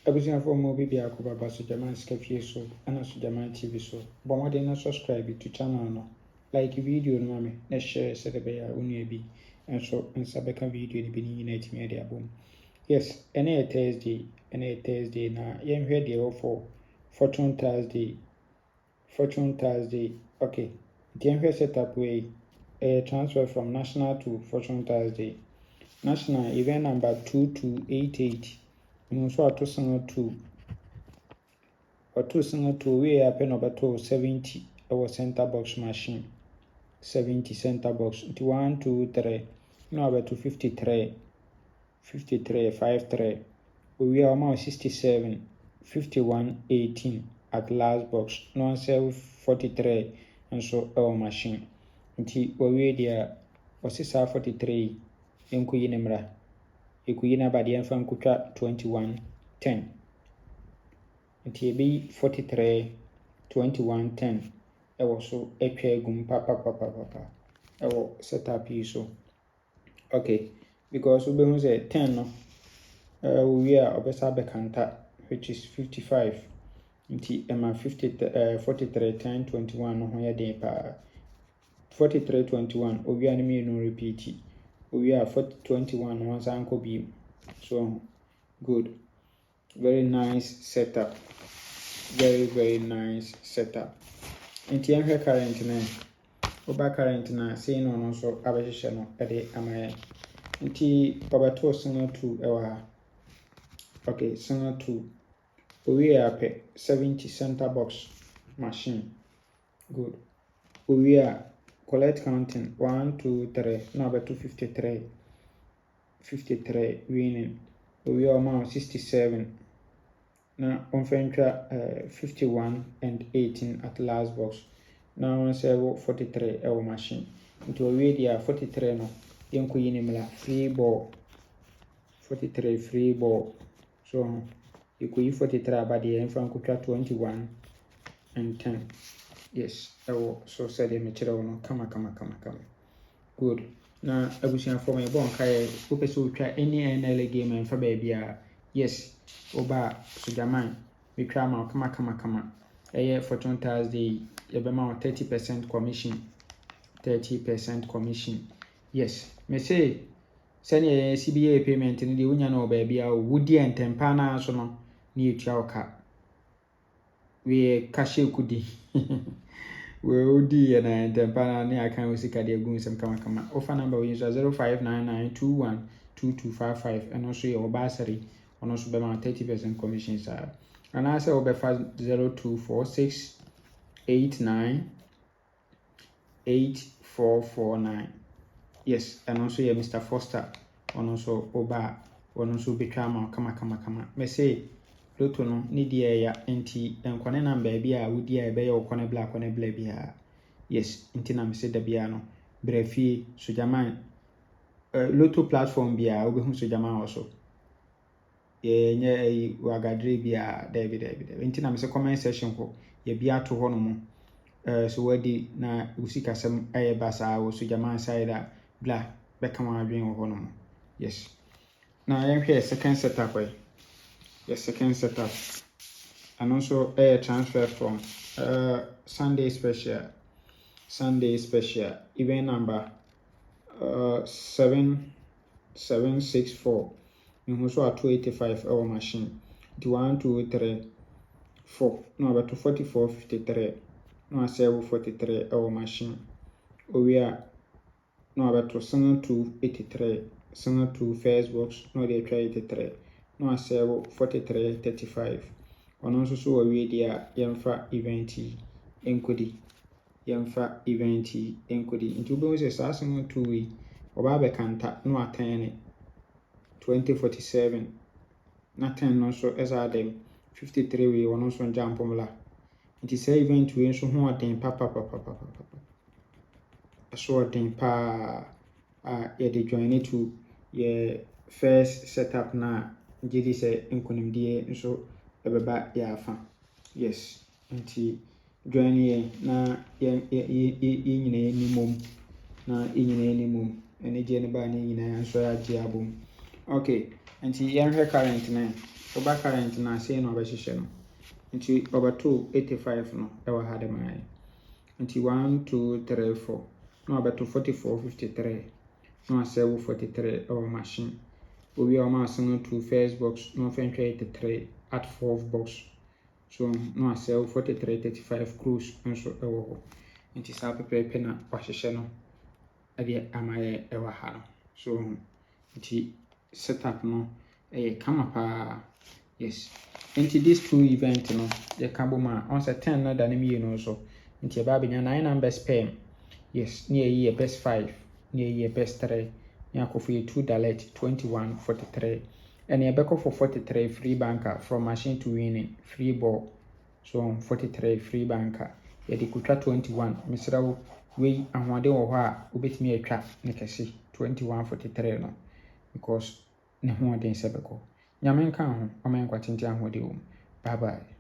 Abusuafo mo bi akɔba ba Sujaman Skefie so ana Sujaman TV so. Bomode na subscribe to channel no. Like video no mame na share so de be ya onua bi. Enso nsa beka video ni bi ni na etimi ade abom. Yes, ene Thursday na yenhwe de for Fortune Thursday. Okay. Yenhwe setup way transfer from National to Fortune Thursday. National event number 2288. So ato single 2 we are pen over 70 our center box machine 70 center box 1 2 3 no about 53 53 we are now 67 51 18 at last box no sell 43 and so our machine until we there was 43 enku yinemra ekuyina ba de mfa nkutwa 2110 nti ebi 43 2110 ewo so etwa egum papa ewo setup yi so. Okay, because we be say 10 no we are obesa be kanta which is 55 nti ema 43 10 21 no ho ye den pa 43 21 owi anime no repeat we are 21 once anko be. So good, very nice setup, very nice setup. Nti yenhwe current na oba current na say no no so abehye no ede amaye nti obato single 2 ewa ha. Okay, single 2 we are 70 center box machine. Good, we are collect counting 1 2 3 now about 53 winning. We are now 67 now on 51 and 18 at last box. Now on 43 our machine into we there 43 no yenko yinimla free ball 43 free ball. So you could 43 about the infant 21 and 10. Yes, so said the material no kama. Good. Na abusuafo me bon kai opese otwa any NL game en fa ba bia. Yes, oba Sujaman we twa ma kama. Eye Fortune Thursday ye be ma 30% commission. 30% commission. Yes, me say send CBA payment ni de unya na oba bia wudi entempa na so no ni etua oka. We cashe kudi. We odi na entempana ne aka usika de egu nsem kama. Offer number we use 0599212255 and also your basari and also be 30% commission sir. And I say obefa 0246898449. Yes, and also your Mr. Foster and also oba and also betwama kama. Me say Loto no ni die ya enti enkwane number bia wudi a be ya okone black bia. Yes, enti na me se da bia no brefi Sujaman Loto platform bia obehu Sujaman also ye nye wagadre bia David enti na me se comment section ko ye bia to ho no mo so wadi na usika sem aye basa wo Sujaman side a bla be kama adwen ho no mo. Yes, na yenhwe second setup way. The second setup and also a transfer from Sunday special event number 7764 also at 285 our machine 1 2 3 4 no about 44 53 no 43 our machine we are no about single 283 single 2 first box no they try 83 no asebo 43 35 ono nso so we dia yemfa event enkodi nti obo se saa sen 2 we oba be kanta no atene 2047 na 10 no so esa dem 53 we ono so jump mla nti say event we nso ho aden papa so aden pa ye de join to ye first setup na jidi se nkonimdie nso ebeba ya afa. Yes, nti join ye na ye nyina ni mom na nyina ni mom ene je ne ba ni nyina nso ya je abom. Okay, nti yenhwe current na oba current na say no obehye no nti obeto 85 no ewa ha de mai nti 1 2 3 4 no obeto 44 53 no asewu 43 ewa machine obi o ma asen to first box no fentwe 83 at fourth box so no asewu 43 35 cruise nso ewo ho nti sa pepepe na wahye no ade amaye ewa ha no so nti setup no kama pa yes nti these two event no ye kabo ma on say 10 na da ne mienu so nti ba benya 9 numbers pair yes ni ye best 5 ni ye best 3 ni akofo ye 2 dalet 21 43 and ye beko for 43 free banker from machine to winning free ball so 43 free banker ye di kutwa 21 misrawo we ahwade wo ho a obetimi atwa ne kese 21 43 no because ne ho aden sebeko nyame nka ho o men kwatenti ahwade wo bye bye